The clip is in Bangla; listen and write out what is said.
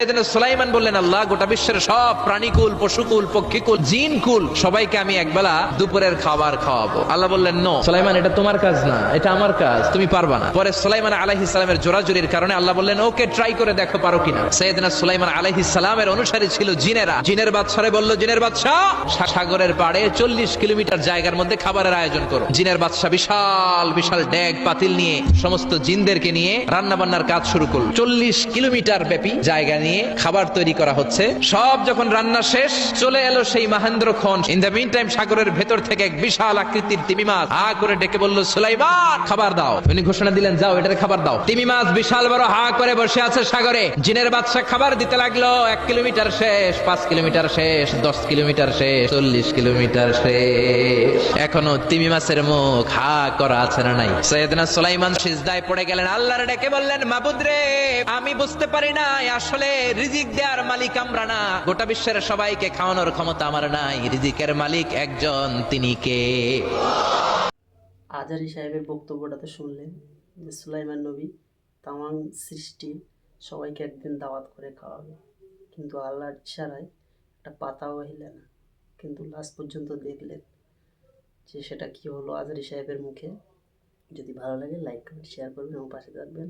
সুলাইমান বললেন, আল্লাহ, গোটা বিশ্বের সব প্রাণীকুল, পশুকুল, পক্ষীকুল, জিনকুল সবাইকে আমি একবেলা দুপুরের খাবার খাওয়াবো। আল্লাহ বললেন, নো সুলাইমান, এটা তোমার কাজ না, এটা আমার কাজ, তুমি পারবা না। পরে সুলাইমান আলাইহিস সালামের জোরাজুরির কারণে আল্লাহ বললেন, ওকে, ট্রাই করে দেখো পারো কিনা। সাইয়েদনা সুলাইমান আলাইহিস সালামের অনুসারী ছিল জিনেরা। জিনের বাদশারে বলল, জিনের বাদশা, সাগরের পাড়ে 40 কিলোমিটার জায়গার মধ্যে খাবারের আয়োজন করো। জিনের বাদশা বিশাল বিশাল ডেক পাতিল নিয়ে সমস্ত জিনদেরকে নিয়ে রান্না বান্নার কাজ শুরু করল। 40 কিলোমিটার ব্যাপী জায়গা নিয়ে খাবার তৈরি করা হচ্ছে। সব যখন রান্না শেষ, চলে এলো সেই মহেন্দ্র খন। ইন দ্য মিন টাইম সাগরের ভেতর থেকে এক বিশাল আকৃতির তিমি মাছ হা করে ডেকে বলল, সুলাইমান, খাবার দাও। উনি ঘোষণা দিলেন, যাও, এটার খাবার দাও। তিমি মাছ বিশাল বড় হা করে বসে আছে সাগরে। জিনের বাদশা খাবার দিতে লাগলো। 1 কিলোমিটার শেষ, 5 কিলোমিটার শেষ, 10 কিলোমিটার শেষ, 40 কিলোমিটার শেষ। এখনো তিমি মাছের মুখ হা করা আছে না নাই? সাইয়েদনা সুলাইমান সিজদায় পড়ে গেলেন, আল্লাহর ডেকে বললেন, মাবুদ রে, আমি বুঝতে পারি না, আসলে রিজিক দেওয়ার মালিক আমরা না, গোটা বিশ্বের সবাইকে খাওয়ানোর ক্ষমতা আমার নাই, রিজিকের মালিক একজন, তিনি কে? আজারি সাহেবের বক্তব্যটাতে শুনলেন যে সুলাইমান নবী তামাম সৃষ্টি সবাইকে একদিন দাওয়াত করে খাওয়াবে, কিন্তু আল্লাহর ইশারায় একটা পাতাও হিলে না। কিন্তু লাস্ট পর্যন্ত দেখলেন যে সেটা কি হলো আজারি সাহেবের মুখে। যদি ভালো লাগে লাইক কমেন্ট শেয়ার করবেন এবং পাশে থাকবেন।